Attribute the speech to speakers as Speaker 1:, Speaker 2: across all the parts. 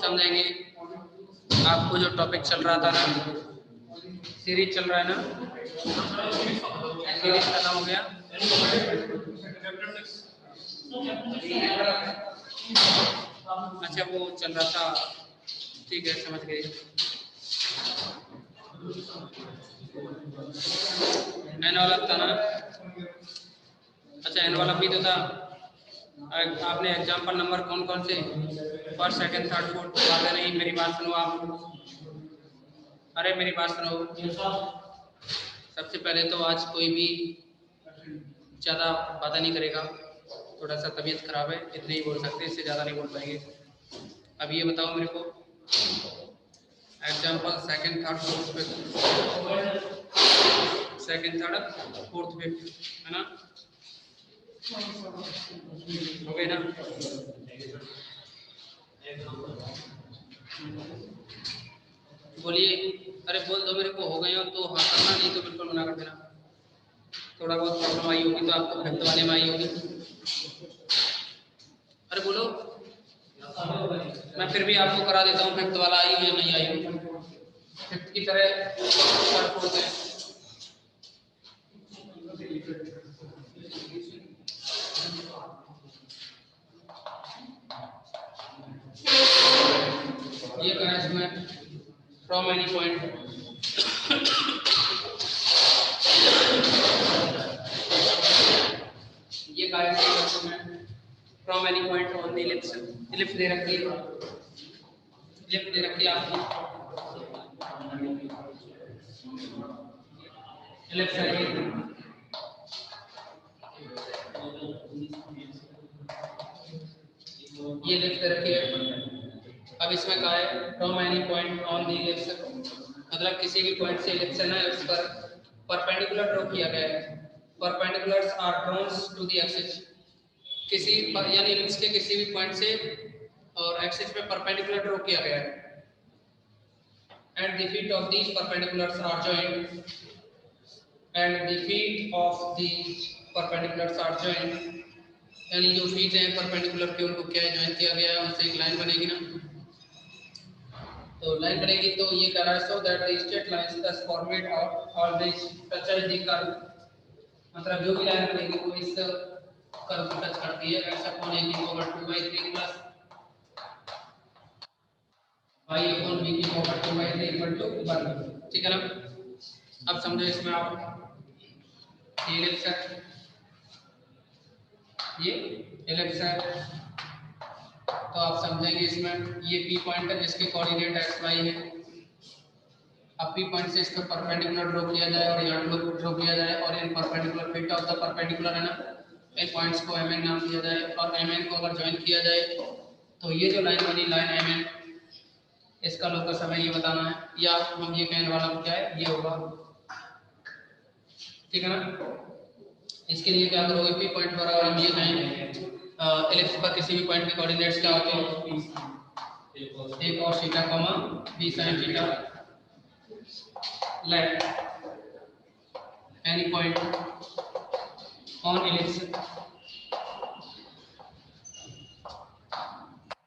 Speaker 1: समझेंगे। आपको जो टॉपिक चल रहा था ना, सीरीज चल रहा है ना, सीरीज खत्म हो गया। अच्छा वो चल रहा था, ठीक है समझ गए। एन वाला था ना, अच्छा एन वाला भी तो था। आपने एग्जाम्पल नंबर कौन कौन से फर्स्ट सेकंड थर्ड फोर्थ बातें नहीं, मेरी बात सुनो आप। अरे मेरी बात सुनो। सबसे पहले तो आज कोई भी ज़्यादा बातें नहीं करेगा, थोड़ा सा तबीयत खराब है, इतने ही बोल सकते हैं, इससे ज़्यादा नहीं बोल पाएंगे। अब ये बताओ मेरे को, example second third fourth fifth, second third fourth fifth, है ना, हो गए ना। बोलिए, अरे बोल दो मेरे को हो गए हो तो हाँ करना, नहीं तो बिल्कुल मना कर देना। थोड़ा बहुत प्रॉब्लम आई होगी तो आपको फिफ्थ वाले में आई होगी। अरे बोलो, मैं फिर भी आपको करा देता हूँ, फिफ्थ वाला आई हो या नहीं आई हो, फिफ्थ की तरह थर्ड फोर्थ है। ये करा इसमें फ्रॉम एनी पॉइंट, ये करा इसमें from any point on the ellipse, ellipse दे रखी है, इलिप्स दे रखी है आपकी, इलिप्स है ये इलिप्स दे रखी है। अब इसमें कहा है from any point on the ellipse, मतलब किसी भी पॉइंट से इलिप्स है ना, उस पर परपेंडिकुलर ड्रॉ किया गया है। Perpendiculars are drawn to the axis, किसी पर यानी इलिप्स के किसी भी पॉइंट से और एक्सिस पे परपेंडिकुलर ड्रॉ किया गया है। And the feet of these perpendiculars are joint, and the feet of the perpendiculars are joint, यानी जो फीट है परपेंडिकुलर के उनको क्या ज्वाइन किया गया है, उनसे एक लाइन बनेगी ना, तो लाइन बनेगी। तो ये कह रहा है so that the straight lines thus format out always touches the curve, मतलब जो भी लाइन बनेगी वो इस कर्व को टच करती है। एक्स अपॉन ए की power 2/3 plus y upon b की पावर 2/3 इक्वल टू 1, ठीक है ना। अब समझो इसमें आप ये इलिप्स है, ये इलिप्स है, तो आप समझेंगे इसमें ये p पॉइंट है जिसके कोऑर्डिनेट x y है। अब p पॉइंट से इसका परपेंडिकुलर ड्रॉ किया जाए और यहाँ ड्रॉ किया जाए, और इन perpendicular feet of the perpendicular है ना, इन पॉइंट्स को mn नाम दिया जाए, और mn को अगर ज्वाइन किया जाए तो ये जो लाइन बनी, लाइन mn, इसका लोकस हमें ये बताना है, या हम ये कहने वाला क्या है, ये होगा, ठीक है ना। इसके लिए क्या करोगे, p पॉइंट पर अगर हम ये कहें इलिप्स पर किसी भी पॉइंट के कोऑर्डिनेट्स क्या होते हैं, a cos theta comma b sin theta, let any point on ellipse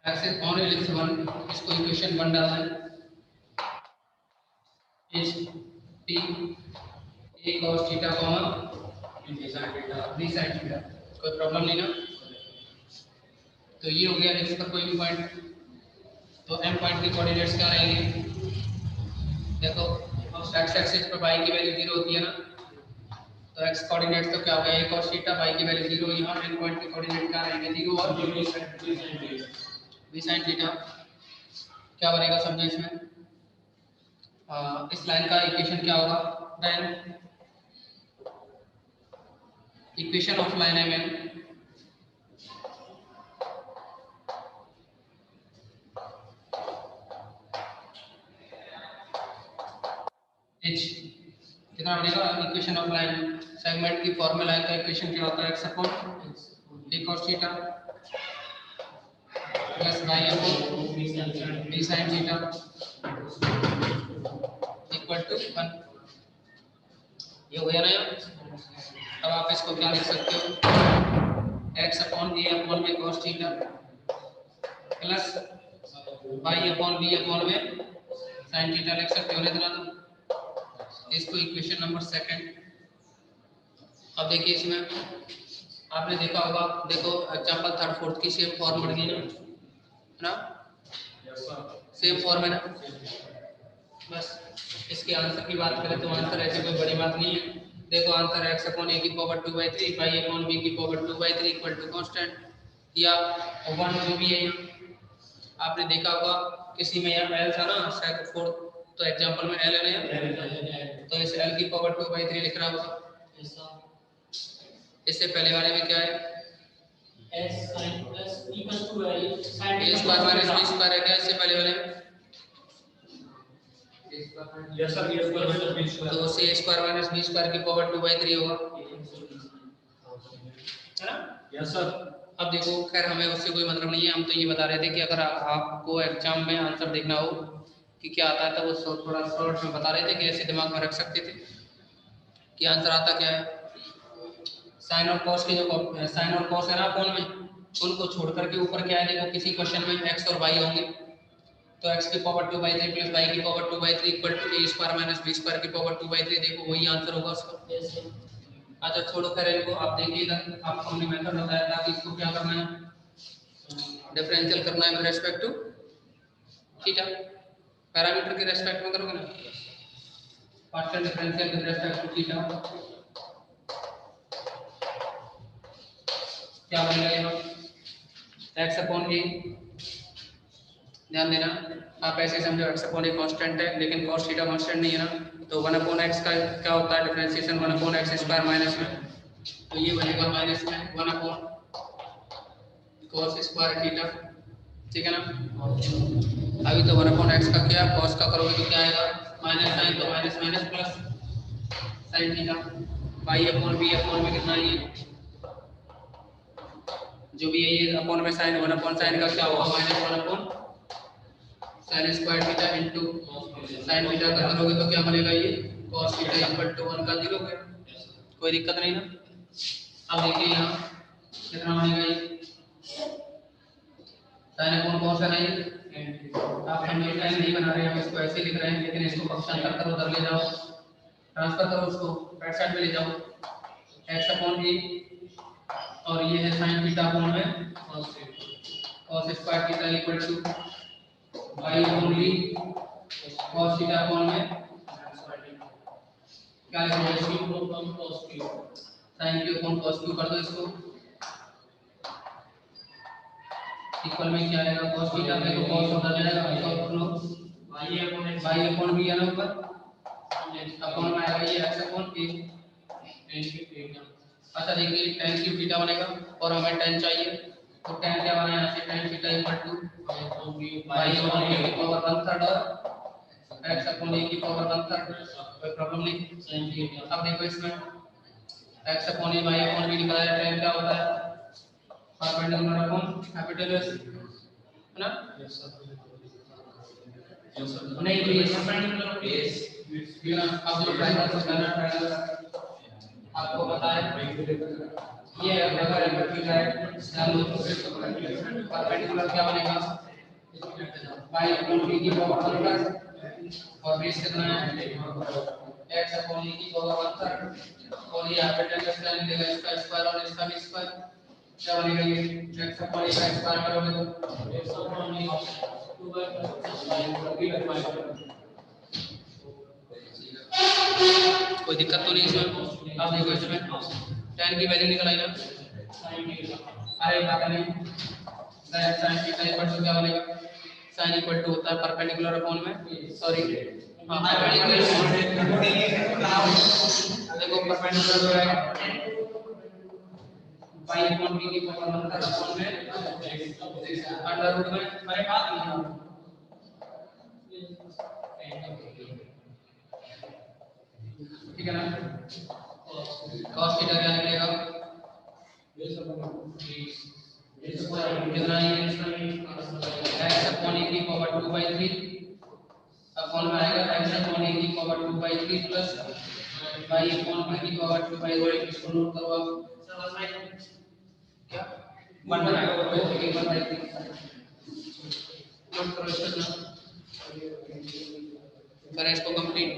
Speaker 1: axis on ellipse 1, इसको इक्वेशन 1 डालना है, is p a cos theta comma b sin theta, कोई प्रॉब्लम नहीं ना। तो ये हो गया ellipse पर कोई भी पॉइंट। तो m पॉइंट के कोऑर्डिनेट्स क्या रहेंगे, देखो x एक्सिस पर y की वैल्यू 0 होती है ना, तो x कोऑर्डिनेट तो क्या हो गया, a cos थीटा, y की वैल्यू 0, यहाँ n पॉइंट के कोऑर्डिनेट क्या रहेंगे, 0 और b sin थीटा। क्या बनेगा समझो इसमें, इस लाइन का इक्वेशन क्या होगा, then equation of line mn h कितना बनेगा, इक्वेशन ऑफ लाइन सेगमेंट की फॉर्मूला लाइन का इक्वेशन क्या होता है, x upon a cos theta plus y upon b sin theta equal to 1। ये हो गया ना यार। अब आप इसको क्या लिख सकते हो, एक्स अपॉन ए अपॉन में cos theta plus y upon b upon में sin थीटा लिख सकते हो ना तो इसको इक्वेशन नंबर सेकंड। अब देखिए इसमें आपने देखा होगा, देखो एग्जांपल थर्ड फोर्थ की सेम फॉर्म बढ़ गई ना सेम फॉर्म है ना। बस इसके आंसर की बात करें तो आंसर ऐसी कोई बड़ी बात नहीं है। देखो आंसर x अपॉन a की पावर 2/3 y अपॉन b की पावर 2/3 इक्वल टू कांस्टेंट या 1 जो भी है। आपने देखा होगा किसी में यहाँ l था ना सेकंड फोर्थ, तो एग्जांपल में l है ना, तो इस l की पावर 2/3 लिख रहा होगा। इससे पहले वाले में क्या है s sin प्लस equal to a square minus b square है क्या इससे पहले वाले में?
Speaker 2: Yes sir, a square minus b square,
Speaker 1: तो c square minus b square की पावर 2/3 होगा है ना।
Speaker 2: Yes sir.
Speaker 1: अब देखो खैर हमें उससे कोई मतलब नहीं है, हम तो ये बता रहे थे कि अगर आपको एग्जाम में आंसर देखना हो कि क्या आता है तो वो थोड़ा शॉर्ट में बता रहे थे कि ऐसे दिमाग में रख सकते थे कि आंसर आता क्या है। साइन और कॉस के जो साइन और कॉस है ना अपॉन में, उनको छोड़ करके ऊपर क्या है देखो किसी क्वेश्चन में x और y होंगे, तो x की पावर 2/3 प्लस y की power 2/3 equal to a square minus b square की पावर 2/3, देखो वही आंसर होगा उसका। अच्छा छोड़ो खैर इनको, आप देखिए इधर आपको हमने मेथड बताया था कि इसको क्या करना है, डिफरेंशियल करना है with respect to theta, parameter के रिस्पेक्ट में करोगे ना, partial differential with respect to theta क्या बनेगा यहाँ x अपॉन a। ध्यान देना आप ऐसे समझो x अपॉन a कांस्टेंट है लेकिन cos थीटा कांस्टेंट नहीं है ना, तो 1 अपॉन x का क्या होता है differentiation 1 upon x square minus में, तो ये बनेगा माइनस में 1 अपॉन cos स्क्वायर थीटा, ठीक है ना। अभी तो 1 अपॉन x का क्या cos का करोगे तो क्या आएगा माइनस साइन, तो minus minus plus sine theta, y upon b upon में कितना ये जो भी है ये अपॉन में साइन 1 अपॉन साइन का क्या होगा minus 1 upon sine square theta into sine theta का करोगे तो क्या बनेगा ये cos थीटा इक्वल टू 1 का 0 है, कोई दिक्कत नहीं ना। अब देखिए यहाँ कितना बनेगा ये साइन अपॉन cos है ना ये, आप समझे साइन नहीं बना रहे हैं, हम इसको ऐसे लिख रहे हैं लेकिन इसको पक्षांतर करो, उधर ले जाओ ट्रांसफर करो उसको राइट साइड में ले जाओ x अपॉन a और ये है साइन थीटा अपॉन में cos square theta equal to y upon b cos theta upon में क्या लिखोगे इसको cos q sin q अपॉन cos q कर दो इसको इक्वल में क्या आएगा cos थीटा पे तो cos होता जाएगा और लो y अपॉन b है ना ऊपर अपॉन में आएगा ये x अपॉन a। अच्छा देखिए tan क्यूब थीटा बनेगा और हमें tan चाहिए, तो tan क्या बना यहाँ से tan theta equal to y upon a की पावर 1/3 और x अपॉन a की पावर 1/3, कोई प्रॉब्लम नहीं। अब देखो इसमें x upon a y upon b निकाला जाए tan क्या होता है परपेंडिकुलर अपॉन कैपिटल S है ना। नहीं तो ये परपेंडिकुलर बेस अब जो ट्रायंगल से बना ट्रायंगल आपको पता है ये अगर एम्पलीट्यूड है परपेंडिकुलर क्या बनेगा y अपॉन b की पावर 1/3 और बेस कितना है x अपॉन a की पावर 1/3 और ये यहाँ पे tan का स्क्वायर मिलेगा इसका स्क्वायर और इसका भी स्क्वायर, क्या बनेगा ये x अपॉन a का स्क्वायर करोगे तो x अपॉन a 2/5 कोई दिक्कत तो नहीं इसमें। अब देखो इसमें tan की वैल्यू निकल आई ना, अरे बात नहीं sin थीटा इक्वल टू क्या बनेगा sin इक्वल टू होता है परपेंडिकुलर अपॉन में सॉरी हां देखो परपेंडिकुलर जो है y अपॉन b की पावर 1/3 अपॉन में अंडर रूट में, अरे बात नहीं ठीक है ना। cos थीटा क्या निकलेगा कितना है x अपॉन a की पावर 2/3 अपॉन में आएगा x अपॉन a की power 2/3 plus y upon b की पावर 2/3, इसको नोट करो आप क्या 1 नोट करो इसको ना, करें इसको कंप्लीट।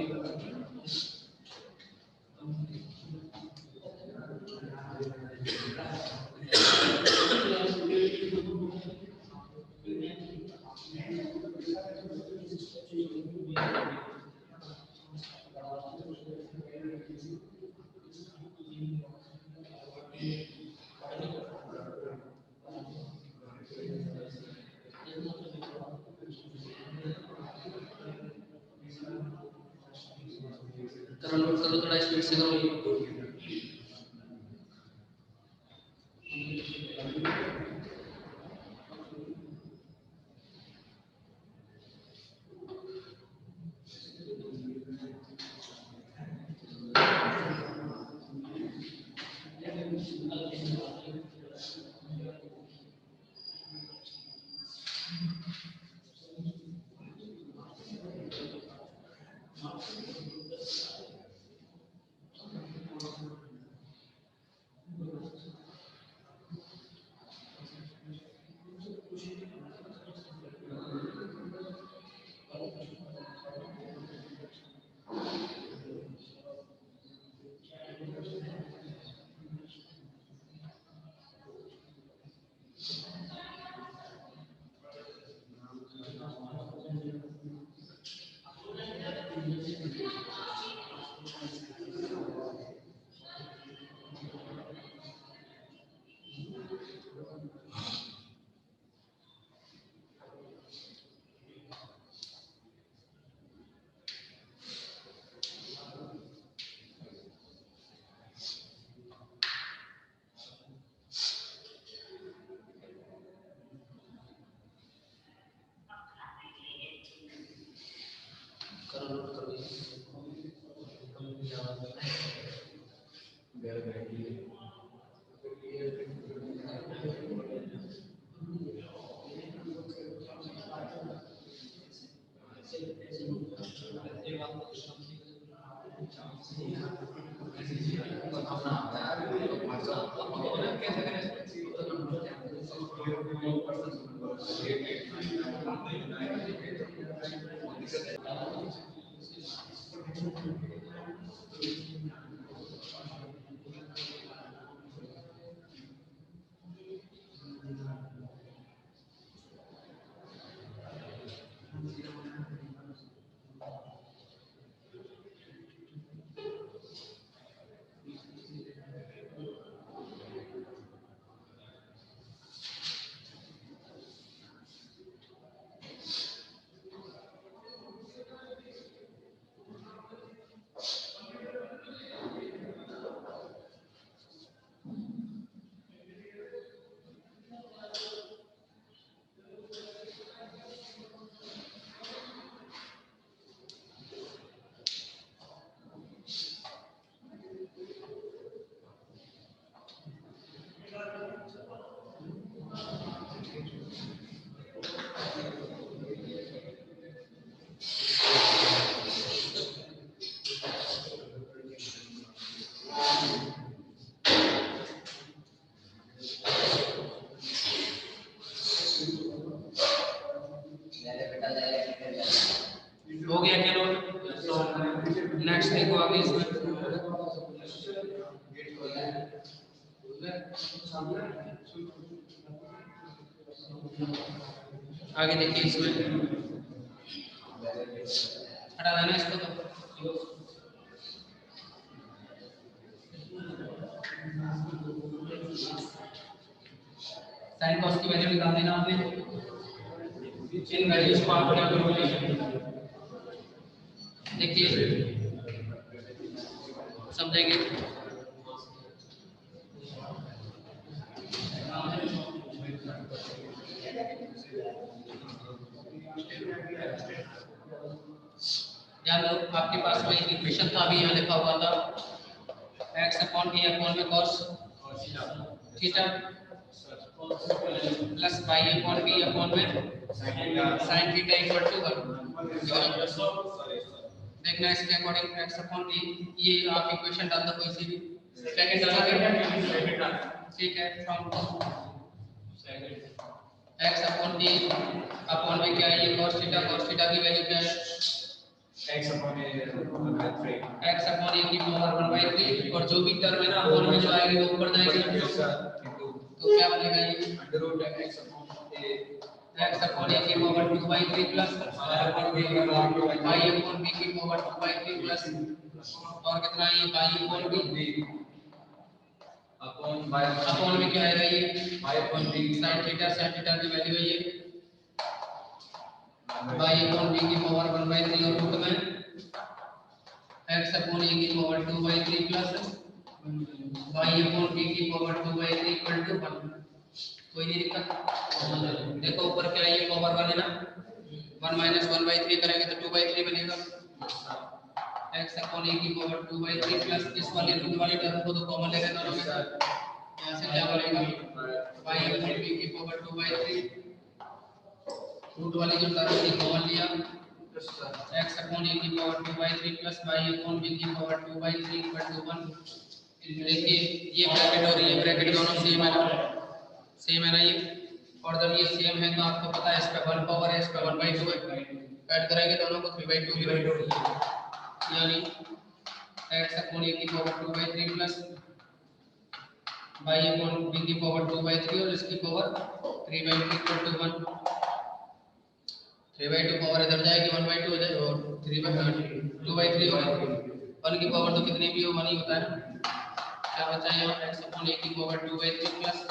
Speaker 1: करो नोट करो, थोड़ा स्पीड से करो। हो गया क्या नोट? नेक्स्ट देखो आगे इसमें आगे देखिए इसमें हटा देना इसको तो साइन कॉस की वैल्यू निकाल देना आपने। इन वैल्यूज को आप क्या करोगे देखिए समझेंगे। ध्यान दो आपके पास में इक्वेशन था अभी यहाँ लिखा हुआ था x अपॉन a अपॉन में cos theta plus y upon b upon में sin थीटा इक्वल टू 1। देखना इसके अकॉर्डिंग x अपॉन a ये आप इक्वेशन डाल दो कोई सी भी सेकंड डाला ठीक है from x upon a upon में क्या है ये cos थीटा की वैल्यू क्या है
Speaker 2: x upon a 1/3
Speaker 1: x upon a की पावर 1/3 और जो भी टर्म है ना अपॉन में जो आएगी वो ऊपर जाएगी तो क्या बनेगा ये
Speaker 2: √x upon a
Speaker 1: x upon a की power 2/3 plus y upon b की पावर 2/3 प्लस और कितना है ये y अपॉन b अपॉन में क्या आएगा ये
Speaker 2: y upon b
Speaker 1: sin theta की वैल्यू है ये y अपॉन b की पावर 1/3 और रूट में x अपॉन a की power 2/3 plus y upon b की पावर 2/3 इक्वल टू 1 कोई नहीं दिक्कत देखो ऊपर क्या है ये पावर 1 है ना 1 माइनस 1/3 करेंगे तो 2/3 बनेगा x अपॉन a की पावर 2/3 प्लस इस वाले रूट वाले टर्म को तो कॉमन लेंगे दोनों में यहाँ से क्या बनेगा y अपॉन b की पावर 2/3 रूट वाली जो टर्म थी कॉमन लिया x अपॉन a की power 2/3 plus y upon b की पावर 2/3 इक्वल टू 1 देखिए ये ब्रैकेट और ये ब्रैकेट दोनों सेम है ना ये और जब ये सेम है तो आपको पता है इस पे 1 पावर है इस पे 1/2 है ऐड करेंगे दोनों को 3/2 की वैल्यू यानी x अपॉन a की power 2/3 plus y upon b की पावर 2/3 और इसकी पावर 3/2 इक्वल टू 1 3/2 पावर इधर जाएगी 1/2 हो जाएगी और 2/3 होगा 1 की पावर तो कितनी भी हो 1 ही होता है क्या बचा यहाँ x अपॉन a की power 2/3 plus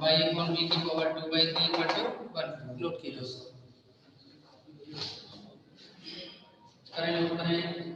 Speaker 1: y upon b की पावर 2/3 इक्वल टू 1 नोट कीजिए उसको करें नोट करें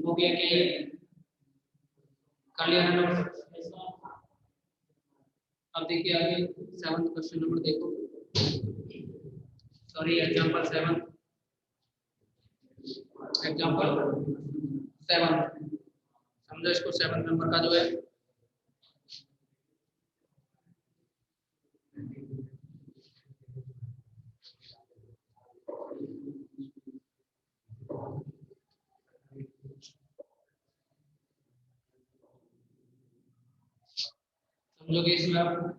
Speaker 1: हो गया क्या ये कर लिया ना नोट अब देखिए आगे 7th क्वेश्चन नंबर देखो सॉरी एग्जांपल 7 समझो इसको 7 नंबर का जो है समझोगे इसमें आप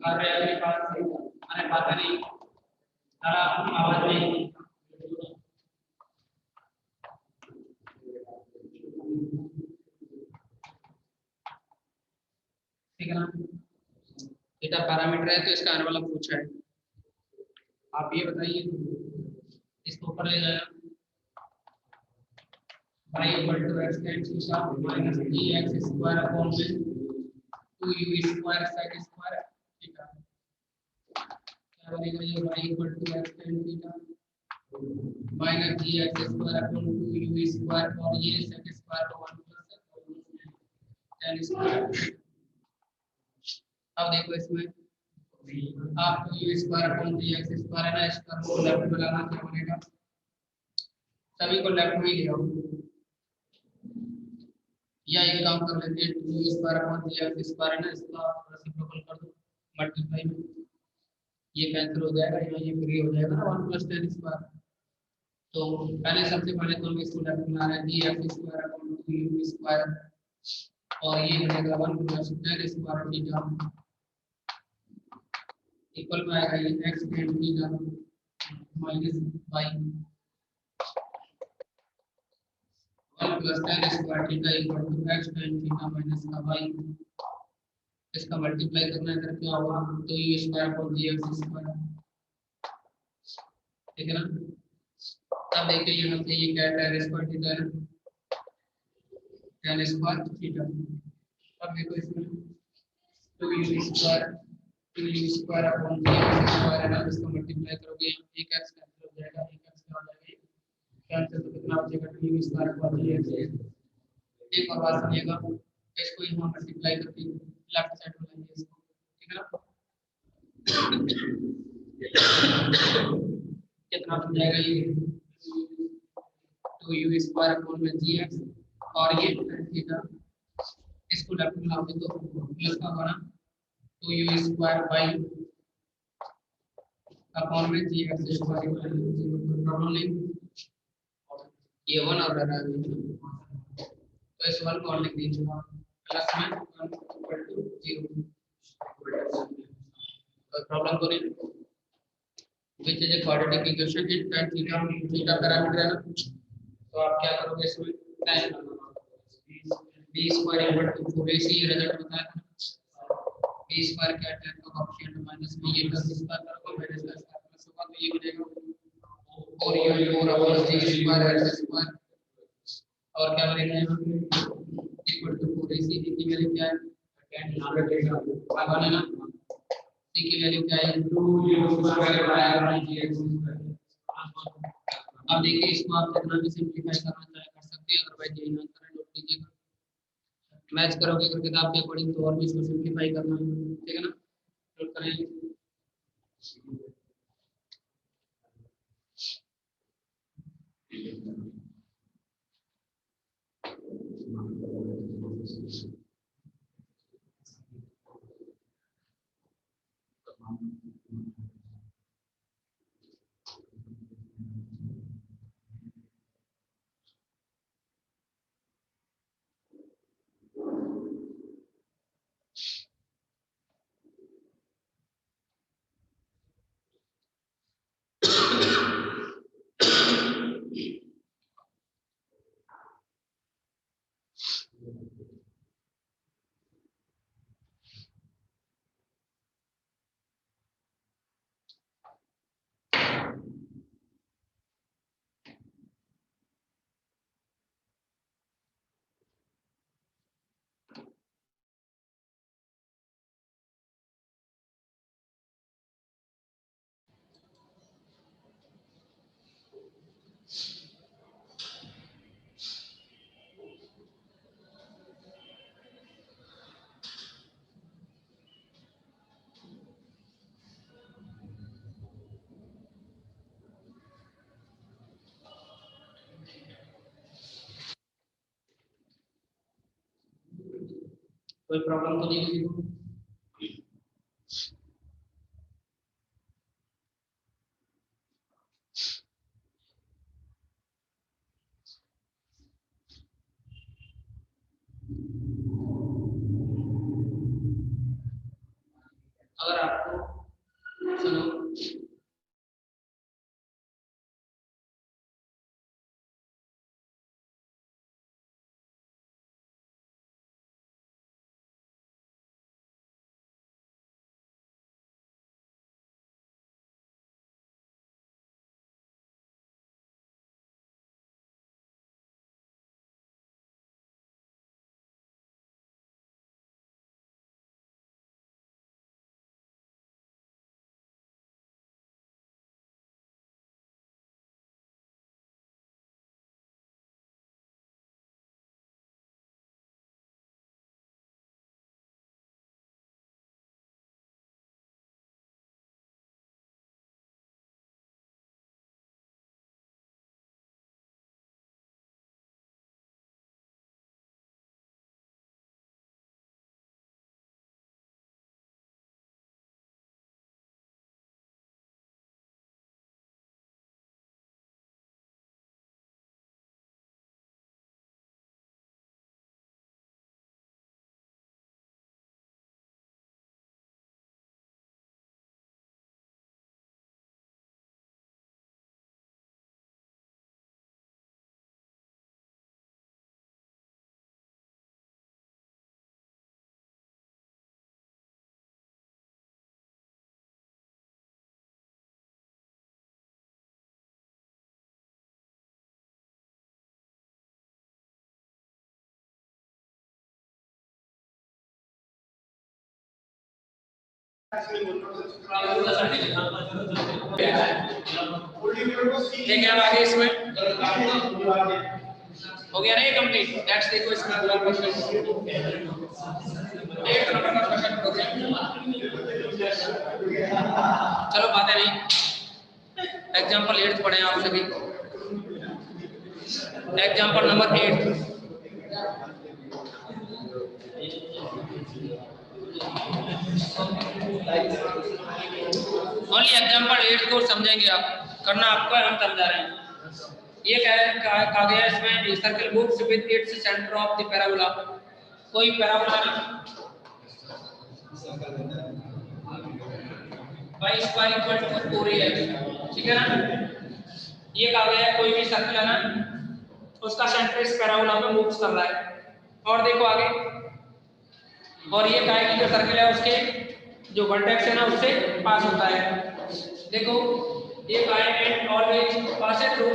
Speaker 1: कर रहे हैं पास मैंने बात नहीं सारा आवाज नहीं ठीक है ना थीटा पैरामीटर है तो इसका आने वाला पूछा है आप ये बताइए, इसको ऊपर ले जाना, y equal to x tan theta minus 3x square upon में 2u square sec square theta, क्या बनेगा ये y equal to x tan theta minus 3x square upon 2u square और ये sec स्क्वायर का 1 प्लस tan स्क्वायर। अब देखो इसमें आप 2u square upon 3x square है ना, इसका को लेफ्ट में लाना, क्या बनेगा, सभी को लेफ्ट में ही ले आओ, या एक काम कर लेते हैं, 2 स्क्वायर अपॉन 3x स्क्वायर है ना, इसका रेसिप्रोकल कर दो मल्टीप्लाई में, ये कैंसिल हो जाएगा, ये फ्री हो जाएगा ना 1 प्लस tan स्क्वायर। तो पहले सबसे पहले तो हम इसको लेफ्ट में ला रहे हैं, 3x square upon 2u square और ये बनेगा 1 plus tan square theta equal में आएगा ये x tan theta minus y 1 plus tan square theta equal to x tan theta minus का y। इसका मल्टीप्लाई करना है, अगर क्या होगा, तो u square upon 3x square, ठीक है ना। अब देखिए यहाँ से ये क्या tan स्क्वायर थीटा है, tan स्क्वायर थीटा। अब देखो इसमें 2u square upon 3x square है ना, इसको मल्टीप्लाई करोगे एक x कैंसिल हो जाएगा, एक x क्या हो जाएगा, कैंसिल तो कितना बचेगा, 2u स्क्वायर अपॉन 3x। एक और बात सुनिएगा, इसको यहाँ मल्टीप्लाई करके लेफ्ट साइड में लाएंगे इसको, ठीक है ना, कितना बन जाएगा ये 2u स्क्वायर अपॉन में 3x और ये tan थीटा, इसको लेफ्ट में लाओगे तो प्लस का होगा ना 2u स्क्वायर बाई अपॉन में 3x स्क्वायर, प्रॉब्लम नहीं, ये 1 और रहा है, तो इस 1 को और लिख दीजिए प्लस में 1 इक्वल टू 0, कोई प्रॉब्लम तो नहीं, which is a quadratic equation in tan theta, theta parameter है ना, तो आप क्या करोगे इसमें tan b square equal to 4ac, ये रिजल्ट बताया था, b स्क्वायर क्या tan का कोएफिशिएंट माइनस में ये प्लस स्क्वायर करोगे माइनस का स्क्वायर प्लस होगा, तो ये बनेगा 4u 4 upon c square x square और क्या बनेगा यहाँ इक्वल टू 4ac, की वैल्यू क्या है, बनेगा c की वैल्यू क्या है 2u स्क्वायर बाय gx। अब देखिए इसको आप जितना भी सिंपलीफाई करना चाहे कर सकते हैं, अदरवाइज यही आंसर है, नोट कीजिएगा, मैच करोगे अगर किताब के अकॉर्डिंग तो और भी इसको सिंपलीफाई करना है, ठीक है ना, नोट करें। कोई प्रॉब्लम तो नहीं है। अगर आपको सुनो ठीक है, अब आगे इसमें हो गया ना ये कंप्लीट। नेक्स्ट देखो इसमें अगला क्वेश्चन 8 नंबर का क्वेश्चन प्रोग्राम। चलो बातें नहीं, एग्जांपल 8 पढ़े आप सभी। Example number 8। ओनली एग्जांपल 8 को समझेंगे आप, करना आपको है, हम समझा रहे हैं। ये कहा गया इसमें circle moves with its centre of the parabola. कोई parabola y square equal to 4ax, ठीक है ना। ये कहा गया है कोई भी सर्कल है ना, उसका सेंटर इस पैराबोला में मूव्स कर रहा है। और देखो आगे, और ये कहा है कि जो सर्कल है उसके जो वर्टेक्स है ना उससे पास होता है। देखो ये कहा है and always passes through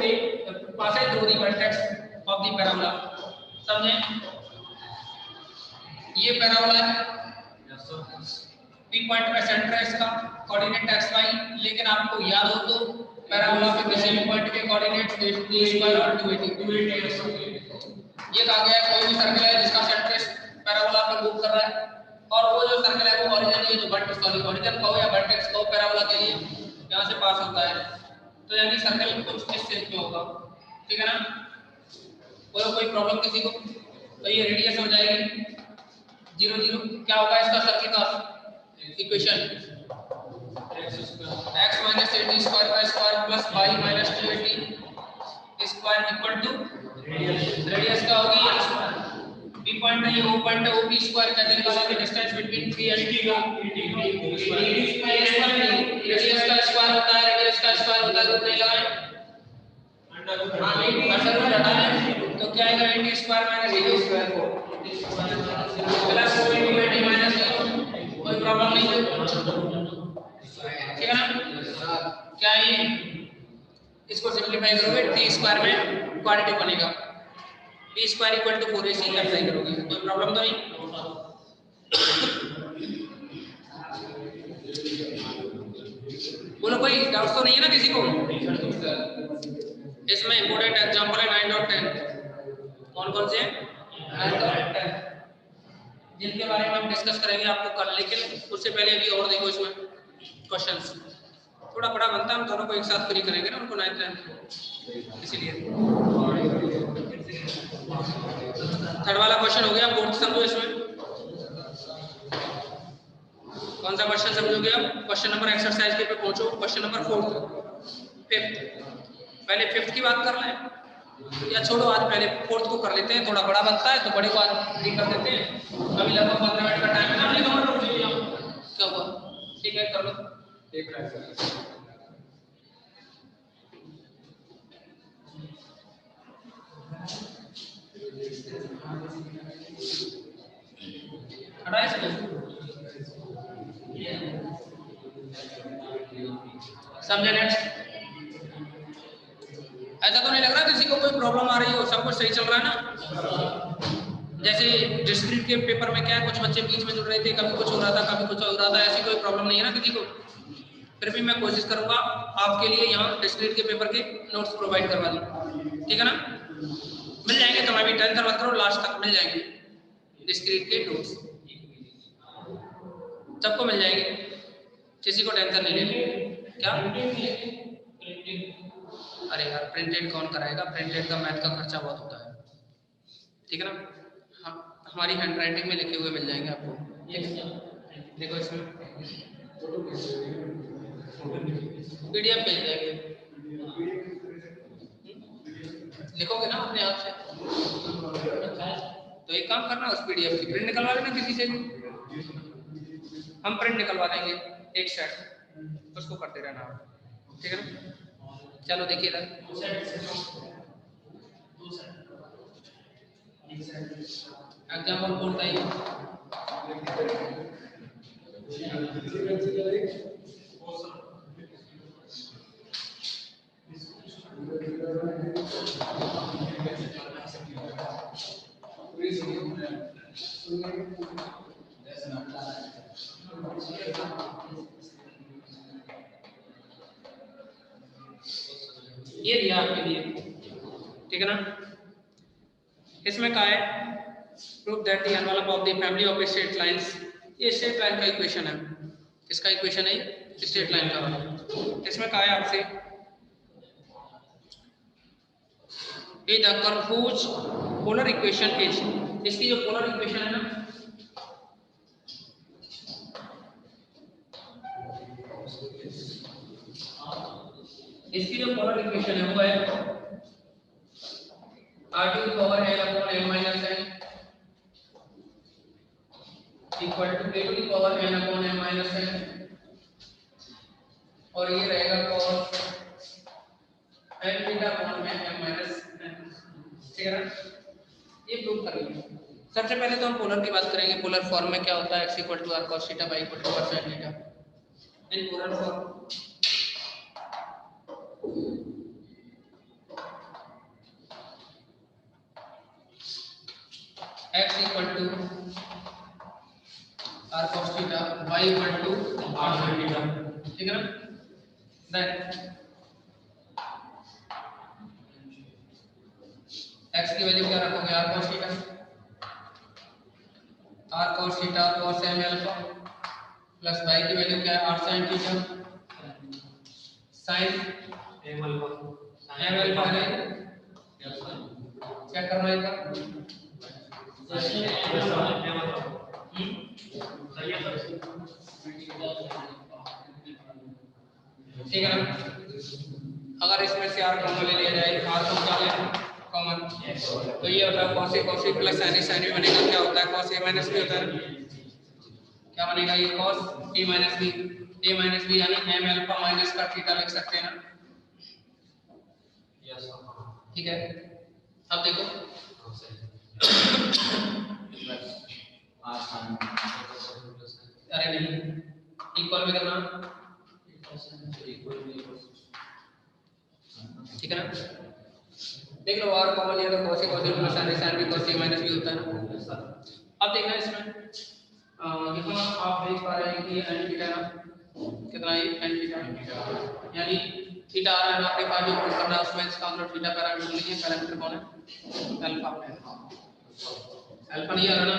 Speaker 1: the vertex of the parabola. समझे, ये पैराबोला है, P पॉइंट पे सेंटर है इसका, कोऑर्डिनेट xy। लेकिन आपको याद हो तो पैराबोला पे किसी भी पॉइंट के कोऑर्डिनेट्स d स्क्वायर और 280। ये कहा गया है कोई भी सर्कल है जिसका सेंटर इस पैराबोला पे मूव कर रहा है, और वो जो सर्कल है वो ओरिजिन ये जो वर्टेक्स ओरिजिन कहो या वर्टेक्स कहो पैराबोला के लिए यहां से पास होता है। तो यानी सर्कल कुछ इस शेप में होगा, ठीक है ना। कोई प्रॉब्लम किसी को? तो ये रेडियस हो जाएगी 0 0। क्या होगा इसका सर्कल का इक्वेशन? x माइनस 80 स्क्वायर का square plus y minus 280 square equal to radius का होगी P पॉइंट है, ये O पॉइंट है, OP स्क्वायर का निकालोगे distance between P and T का रेडियस का स्क्वायर होता है, रेडियस का स्क्वायर होता है रूट नहीं लगाएं, अंडर रूट हटा दें तो क्या आएगा 80 square minus 80 square plus 280 minus 0। कोई प्रॉब्लम नहीं है, ठीक है ना। क्या ये इसको सिंपलीफाई करोगे t स्क्वायर में क्वाड्रेटिक बनेगा, p square equal to 4ac apply करोगे, कोई प्रॉब्लम तो नहीं। बोलो कोई डाउट तो नहीं है ना किसी को? इसमें इंपॉर्टेंट एग्जांपल है 9.10। कौन कौन से 9.10 जिनके बारे में हम डिस्कस करेंगे आपको कल, लेकिन उससे पहले अभी और देखो इसमें क्वेश्चंस थोड़ा बड़ा बनता है, हम दोनों को एक साथ फ्री करेंगे ना उनको 9th 10th, इसीलिए। थर्ड वाला क्वेश्चन हो गया, फोर्थ समझो इसमें। कौन सा क्वेश्चन समझोगे अब? क्वेश्चन नंबर एक्सरसाइज के पे पहुंचो, क्वेश्चन नंबर 4 5th। पहले 5th की बात कर लें या छोड़ो, आज पहले 4th को कर लेते हैं, थोड़ा बड़ा बनता है तो बड़े को आज फ्री कर देते हैं। अभी लगभग 15 मिनट का टाइम है ना, क्या हुआ? ठीक है कर लो। एक समझे? नेक्स्ट, ऐसा तो नहीं लग रहा किसी को कोई प्रॉब्लम आ रही हो? सब कुछ सही चल रहा है ना? जैसे डिस्क्रीट के पेपर में क्या है, कुछ बच्चे बीच में जुड़ रहे थे, कभी कुछ हो रहा था कभी कुछ हो रहा था, ऐसी कोई प्रॉब्लम नहीं है ना किसी को? फिर भी मैं कोशिश करूंगा आपके लिए यहाँ डिस्क्रीट के पेपर के नोट्स प्रोवाइड करवा दूं, ठीक है ना। मिल जाएंगे, तुम्हें भी टेंशन मत करो, लास्ट तक मिल जाएंगे डिस्क्रीट के नोट्स, सबको मिल जाएंगे, किसी को टेंशन नहीं लेनी। क्या? अरे यार प्रिंटेड कौन कराएगा? प्रिंटेड का मैथ का खर्चा बहुत होता है, ठीक है ना। हाँ, हमारी हैंडराइटिंग में लिखे हुए मिल जाएंगे आपको। देखो इसमें पीडीएफ मिल जाएंगे, लिखोगे ना अपने आप से। तो एक काम करना, उस पीडीएफ की प्रिंट निकलवा लेना किसी से भी, हम प्रिंट निकलवा देंगे एक सेट, उसको करते रहना, ठीक है ना। चलो देखिए एग्जाम्पल बोलता ही ये दिया आपके लिए, ठीक है ना। इसमें क्या है, prove that the envelope of the family of straight lines, ये स्ट्रेट लाइन का इक्वेशन है, इसका इक्वेशन है स्ट्रेट लाइन का। इसमें क्या है आपसे, ये the curve whose polar equation is, इसकी जो पोलर इक्वेशन है ना, इसकी जो पोलर इक्वेशन है वो है r to the power n upon m minus n equal to a to the power n upon m minus n, और ये रहेगा cos n theta upon m minus n, ठीक है ना। ये प्रूव करेंगे। सबसे पहले तो हम पोलर की बात करेंगे। पोलर फॉर्म में क्या होता है, x equal to r cos theta y equal to r sin theta. In polar form x equal to r cos theta y equal to r sin theta, ठीक है ना। देन x की value क्या रखोगे, r cos theta, r cos theta cos m alpha, plus y की value क्या है, r sin theta sin m alpha है, चेक करना है का ठीक है ना। अगर इसमें से r कॉमन ले लिया जाए, r को क्या लें कॉमन, तो ये होता है cos a cos a plus sin a sin b बनेगा, क्या होता है cos a माइनस b होता है, क्या बनेगा ये cos a माइनस b यानी m अल्फा माइनस का थीटा लिख सकते हैं ना, ठीक है। अब देखो अरे नहीं, इक्वल में करना, ठीक है ना। देख लो r कॉमन लिया तो cos a cos a plus sin a sin b cos a minus b होता है। अब देखना इसमें यहाँ आप देख पा रहे हैं कि n थीटा ना कितना है, n थीटा यानी थीटा आ रहा है आपके पास, जो प्रूव करना है उसमें इसका मतलब थीटा पैरामीटर लिखिए, पैरामीटर कौन है, अल्फा। अल्फा नहीं आ रहा ना,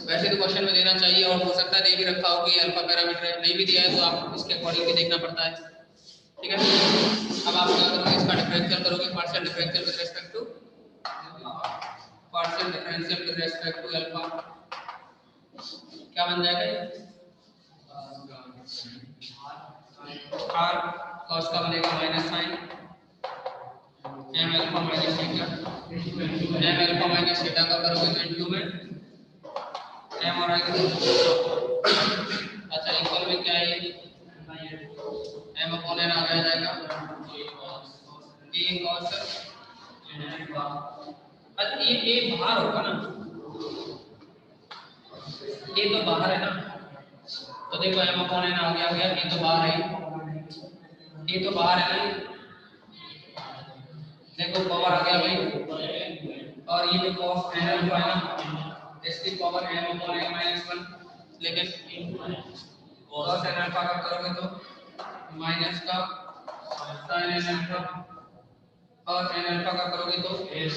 Speaker 1: वैसे तो क्वेश्चन में देना चाहिए और हो सकता है दे भी रखा हो कि अल्फा पैरामीटर, नहीं भी दिया है तो आप इसके अकॉर्डिंग भी देखना पड़ता है, ठीक है। अब आप क्या करोगे, इसका डिफरेंशियल करोगे, partial differential with respect to partial differential with respect to alpha, क्या बन जाएगा, r cos का बनेगा minus sin m alpha minus theta, m alpha minus theta का करोगे तो इनटू में m और आएगा, अच्छा इक्वल में क्या है ये m अपॉन n आ जाएगा a cos, अच्छा ये बाहर होगा ना, ये तो बाहर है ना, तो देखो m अपॉन n आ गया, ये तो बाहर है, ये तो बाहर है ना, देखो पावर आ गया भाई, और ये जो cos n अल्फा है ना, इसकी power m upon n minus 1, लेकिन cos n अल्फा का करोगे तो माइनस का sin n अल्फा, और n अल्फा का करोगे तो n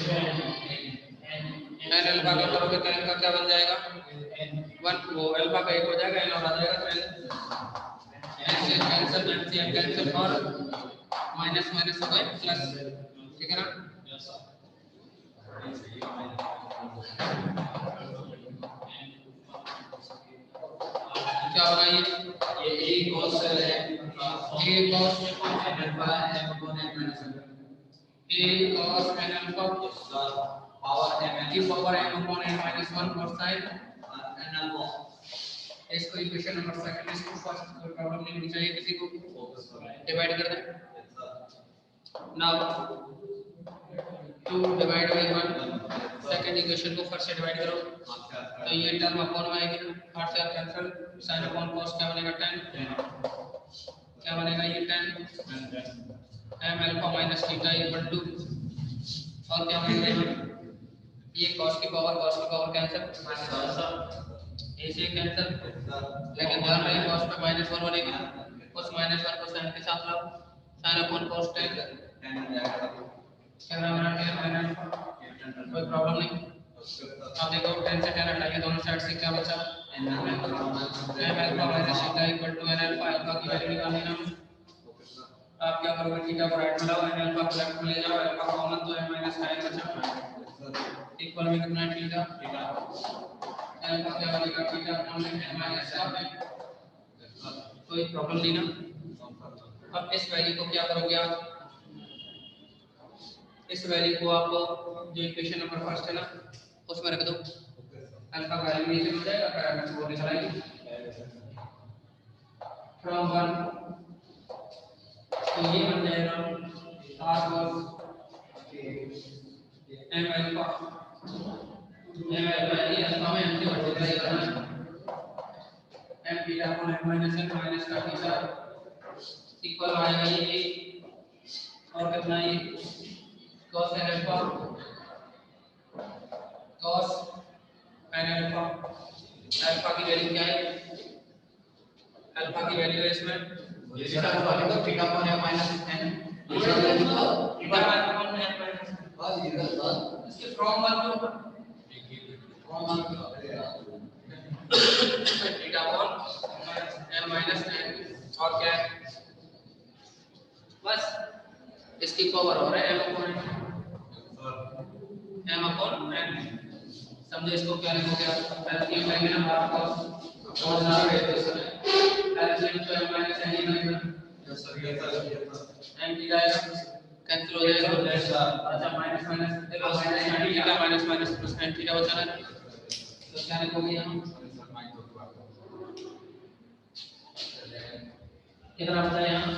Speaker 1: अल्फा का करोगे तो n का क्या बन जाएगा 1, वो अल्फा का 1 हो जाएगा, n और आ जाएगा तो n से कैंसिल और माइनस माइनस हो गए प्लस, ठीक है ना। क्या होगा ये a cos है, a cos n अल्फा है upon n minus 1, a cos n alpha power m की power m upon n minus 1 और sin n अल्फा, इसको इक्वेशन नंबर सेकंड, इसको फर्स्ट कोई प्रॉब्लम नहीं होनी चाहिए किसी को, डिवाइड कर दें। Now 2 divide by 1, second equation को फर्स्ट से डिवाइड करो तो ये टर्म अपॉन में आएगी ना, 8 से कैंसिल, sin अपॉन cos क्या बनेगा 10, क्या बनेगा ये 10 m alpha minus theta equal to, और क्या बनेगा ये cos की पावर कैंसिल, ऐसे कैंसिल, लेकिन ध्यान रहे cos पे -1 बनेगी, उस -1 को sin के साथ लाओ sin upon cos 10 कैमरा मेरा 10 sin अल्फा कोई प्रॉब्लम नहीं। अब देखो 10 से 10 हटाइए दोनों साइड से क्या बचा m alpha minus theta equal to n alpha alpha की वैल्यू निकालनी है हमें। आप क्या करोगे थीटा को राइट में लाओ n अल्फा को लेफ्ट में ले जाओ अल्फा कॉमन तो m माइनस sin बचा इक्वल में कितना थीटा अल्फा क्या बनेगा थीटा अपॉन n माइनस कोई प्रॉब्लम नहीं ना। अब इस वैल्यू को क्या करोगे आप इस वैल्यू को आप जो इक्वेशन नंबर फर्स्ट है ना उसमें रख दो अल्फा का वैल्यू नीचे हो जाएगा पैरामीटर को निकल आएगी फ्रॉम 1 तो ये बन जाएगा r cos m अल्फा ये अल्फा में m के मल्टीप्लाई करना है m theta upon m minus n minus का थीटा इक्वल आएगा ये और कितना ये cos n alpha cos n alpha alpha की वैल्यू क्या है अल्फा की वैल्यू है इसमें
Speaker 2: theta upon m minus n
Speaker 1: theta upon n minus इसके फ्रॉम 1 के ऊपर theta upon n minus n और क्या है बस इसकी पावर हो रहा है m अपॉन n समझो इसको क्या लिखोगे आप एलसीएम लेंगे ना बार cos और ना एलसीएम तो m माइनस n ही बनेगा
Speaker 2: yes sir
Speaker 1: n theta cancel हो जाएगा अच्छा माइनस माइनस देखो minus n theta minus minus plus n theta बचा ना तो क्या लिखोगे हम कितना बचा यहाँ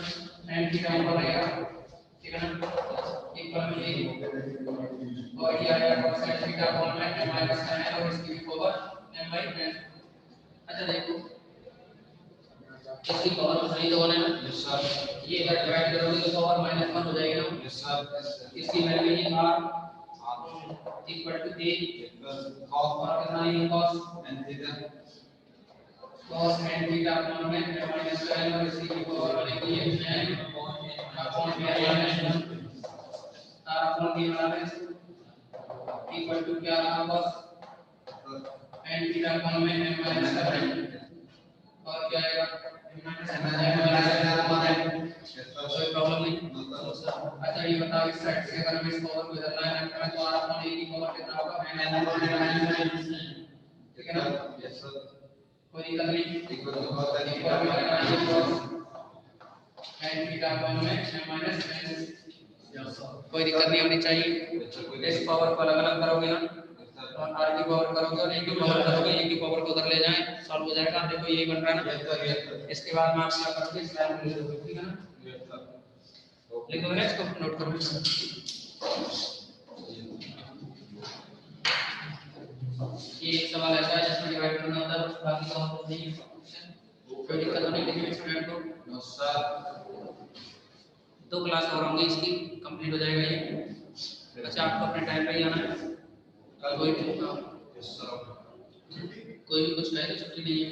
Speaker 1: n थीटा ऊपर रहेगा ठीक है ना इक्वल में और ये आएगा cos n theta upon n minus n और इसकी भी पावर m बाय n अच्छा देखो इसकी पावर सही तो होना है ना
Speaker 2: यस सर
Speaker 1: ये अगर डिवाइड करोगे तो पावर माइनस 1 हो जाएगी ना
Speaker 2: यस सर
Speaker 1: इसकी वैल्यू ये r इक्वल टू a और कितना ये cos
Speaker 2: n theta
Speaker 1: cos n theta upon n minus n और इसकी भी पावर बनेगी n upon n minus 1 r upon d minus equal to क्या रहा cos n theta upon n minus n और क्या आएगा कोई प्रॉब्लम नहीं। अच्छा ये बताओ इस साइड से अगर हम इस पावर को इधर लाएं तो r अपॉन a की पावर कितना होगा n अपॉन n माइनस ठीक है ना
Speaker 2: यस सर
Speaker 1: कोई दिक्कत नहीं
Speaker 2: equal to cos n
Speaker 1: equal में करना है cos n theta upon n minus n कोई दिक्कत नहीं होनी चाहिए इस पावर को अलग-अलग करोगे ना और r की पावर करोगे और a की पावर करोगे a की पावर को उधर ले जाएं सॉल्व हो जाएगा देखो यही बन रहा है ना इसके बाद में आप क्या करोगे इस लाइन को ले लोगे ठीक है ना लिखो ना इसको नोट करो ये एक सवाल ऐसा है जिसमें डिवाइड करना होता है बस बाकी सवाल तो नहीं है कोई दिक्कत नहीं लेकिन स्टूडेंट को
Speaker 2: नो सर
Speaker 1: 2 क्लास और होंगी इसकी कंप्लीट हो जाएगा ये अच्छा आपको अपने टाइम पे ही आना है कोई भी
Speaker 2: यस सर
Speaker 1: कोई भी कुछ कहे तो छुट्टी नहीं है।